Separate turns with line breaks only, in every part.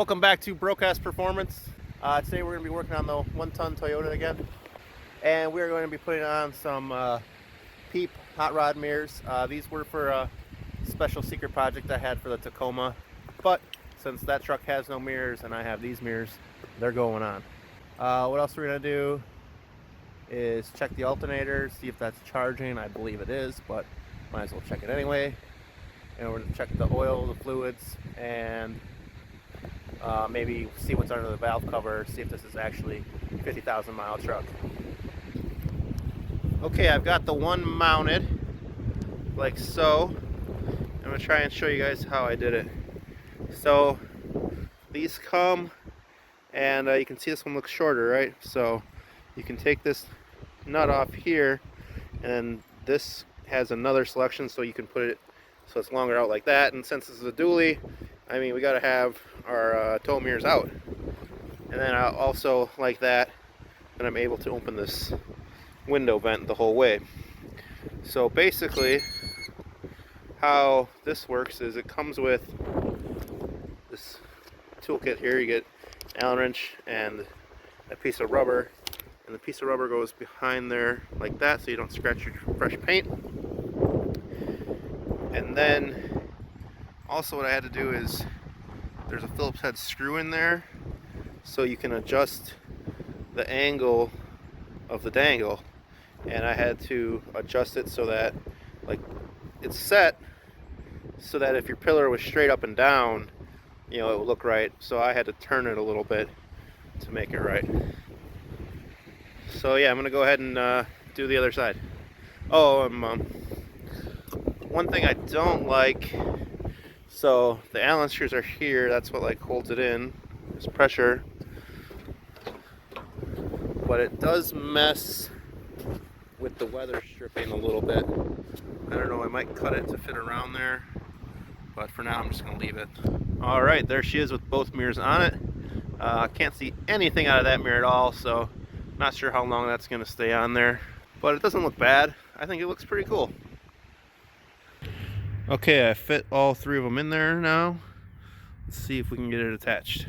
Welcome back to Broadcast Performance. Today we're going to be working on the 1-ton Toyota again, and we're going to be putting on some PEEP hot rod mirrors. These were for a special secret project I had for the Tacoma, but since that truck has no mirrors and I have these mirrors, they're going on. What else we're going to do is check the alternator, see if that's charging. I believe it is, but might as well check it anyway. And we're going to check the oil, the fluids, and maybe see what's under the valve cover, see if this is actually a 50,000 mile truck. Okay, I've got the one mounted like so. I'm going to try and show you guys how I did it. So these come, and you can see this one looks shorter, right? So you can take this nut off here, and this has another selection so you can put it so it's longer out like that. And since this is a dually, I mean, we got to have our tow mirrors out. And then I also, like that, then I'm able to open this window vent the whole way. So basically, how this works is it comes with this toolkit here. You get an Allen wrench and a piece of rubber. And the piece of rubber goes behind there like that so you don't scratch your fresh paint. And then also what I had to do is there's a Phillips head screw in there so you can adjust the angle of the dangle, and I had to adjust it so that like it's set so that if your pillar was straight up and down, you know, it would look right. So I had to turn it a little bit to make it right. So yeah, I'm gonna go ahead and do the other side. Oh, one thing I don't like, so the Allen screws are here, that's what like holds it in, there's pressure, but it does mess with the weather stripping a little bit. I don't know, I might cut it to fit around there, but for now I'm just gonna leave it. All right, there she is with both mirrors on it. Can't see anything out of that mirror at all, so not sure how long that's gonna stay on there, but it doesn't look bad. I think it looks pretty cool. Okay, I fit all three of them in there now. Let's see if we can get it attached.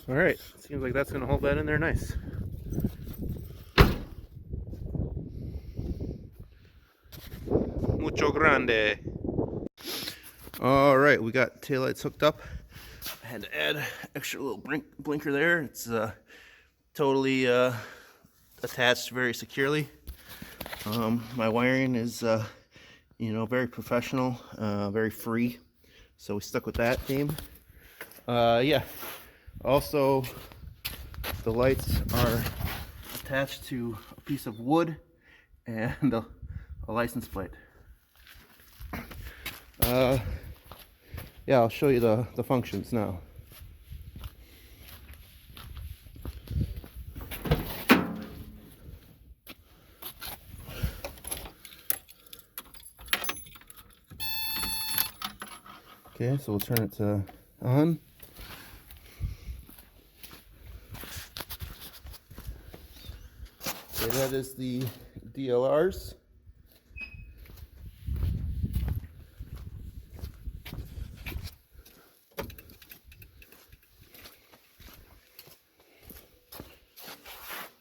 All right, seems like that's gonna hold that in there nice. Mucho grande. All right, we got taillights hooked up. I had to add extra little blinker there. It's totally attached very securely. My wiring is, you know, very professional, very free. So we stuck with that theme. Yeah. Also, the lights are attached to a piece of wood and a license plate. Yeah, I'll show you the functions now. Okay, so we'll turn it to on. Okay, that is the DLRs.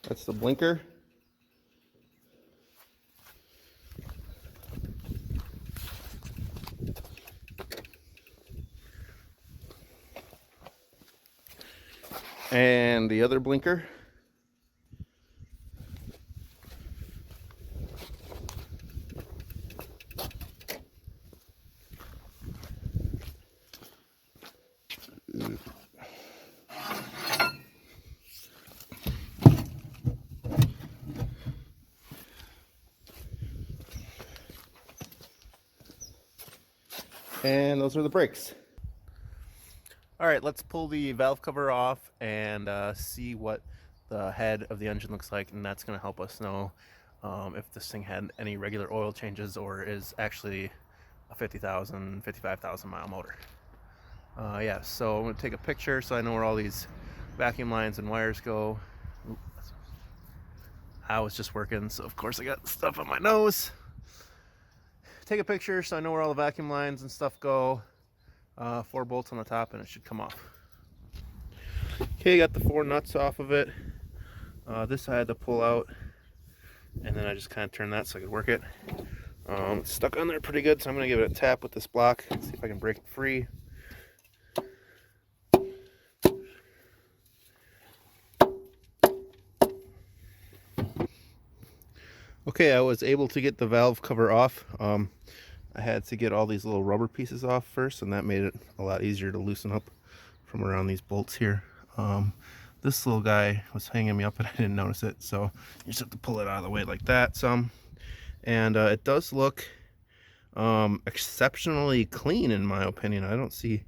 That's the blinker. And the other blinker. And those are the brakes. All right, let's pull the valve cover off and see what the head of the engine looks like, and that's going to help us know if this thing had any regular oil changes or is actually a 50,000, 55,000 mile motor. Yeah, so I'm going to take a picture so I know where all these vacuum lines and wires go. Oop, I was just working, so of course I got stuff on my nose. Take a picture so I know where all the vacuum lines and stuff go. 4 bolts on the top and it should come off. Okay, got the 4 nuts off of it. This I had to pull out, and then I just kind of turned that so I could work it. It's stuck on there pretty good, so I'm going to give it a tap with this block, see if I can break it free. Okay, I was able to get the valve cover off. I had to get all these little rubber pieces off first, and that made it a lot easier to loosen up from around these bolts here. This little guy was hanging me up and I didn't notice it, so you just have to pull it out of the way like that some. And it does look exceptionally clean in my opinion. I don't see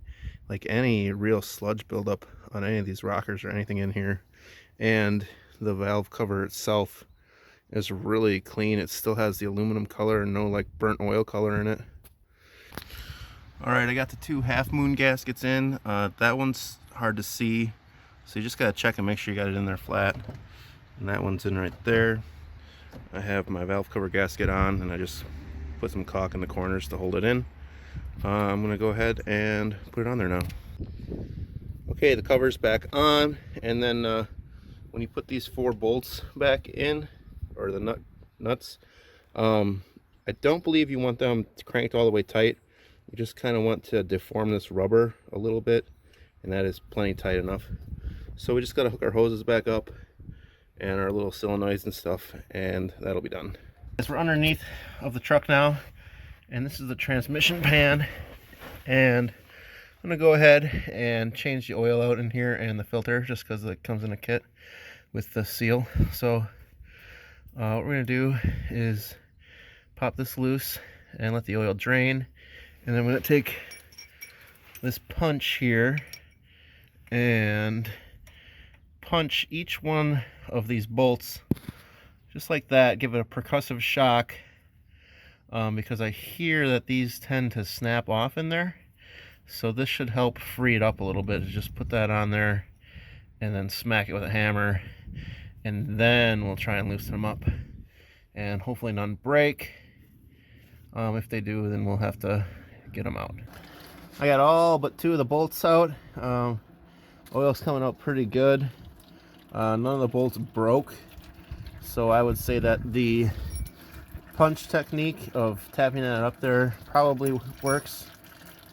like any real sludge buildup on any of these rockers or anything in here. And the valve cover itself is really clean. It still has the aluminum color and no like burnt oil color in it. Alright, I got the 2 half moon gaskets in. That one's hard to see, so you just gotta check and make sure you got it in there flat. And that one's in right there. I have my valve cover gasket on, and I just put some caulk in the corners to hold it in. I'm gonna go ahead and put it on there now. Okay, the cover's back on, and then when you put these 4 bolts back in, or the nuts, I don't believe you want them cranked all the way tight. You just kind of want to deform this rubber a little bit, and that is plenty tight enough. So we just got to hook our hoses back up and our little solenoids and stuff, and that'll be done. As we're underneath of the truck now, and this is the transmission pan, and I'm gonna go ahead and change the oil out in here and the filter, just because it comes in a kit with the seal. So what we're gonna do is pop this loose and let the oil drain, and then I'm gonna take this punch here and punch each one of these bolts just like that, give it a percussive shock, because I hear that these tend to snap off in there. So this should help free it up a little bit. Just put that on there and then smack it with a hammer, and then we'll try and loosen them up, and hopefully none break. If they do, then we'll have to get them out. I got all but 2 of the bolts out. Oil's coming out pretty good. None of the bolts broke, so I would say that the punch technique of tapping that up there probably works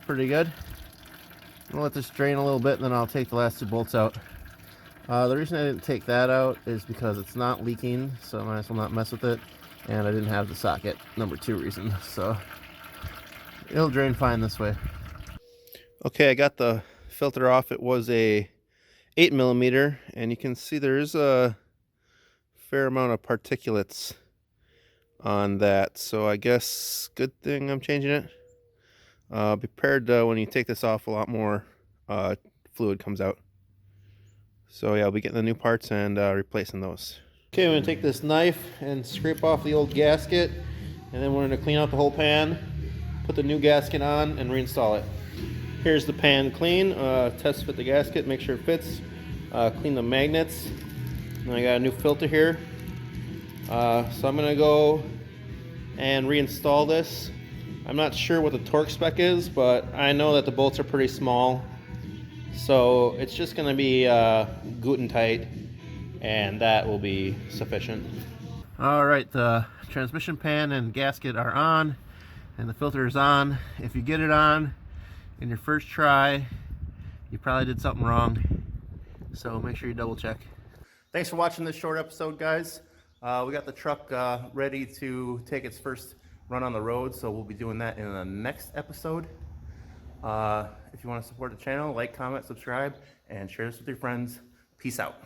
pretty good. I'm gonna let this drain a little bit, and then I'll take the last 2 bolts out. The reason I didn't take that out is because it's not leaking, so I might as well not mess with it, and I didn't have the socket, number 2 reason, so it'll drain fine this way. Okay, I got the filter off. It was a 8mm, and you can see there's a fair amount of particulates on that, so I guess good thing I'm changing it. Be prepared when you take this off, a lot more fluid comes out. So yeah, I'll be getting the new parts and replacing those. Okay, I'm going to take this knife and scrape off the old gasket, and then we're going to clean out the whole pan, put the new gasket on, and reinstall it. Here's the pan clean. Test fit the gasket, make sure it fits. Clean the magnets. And I got a new filter here. So I'm going to go and reinstall this. I'm not sure what the torque spec is, but I know that the bolts are pretty small. So it's just going to be Guten tight, and that will be sufficient. Alright, the transmission pan and gasket are on, and the filter is on. If you get it on in your first try, you probably did something wrong. So make sure you double check. Thanks for watching this short episode, guys. We got the truck ready to take its first run on the road, so we'll be doing that in the next episode. If you want to support the channel, like, comment, subscribe, and share this with your friends. Peace out.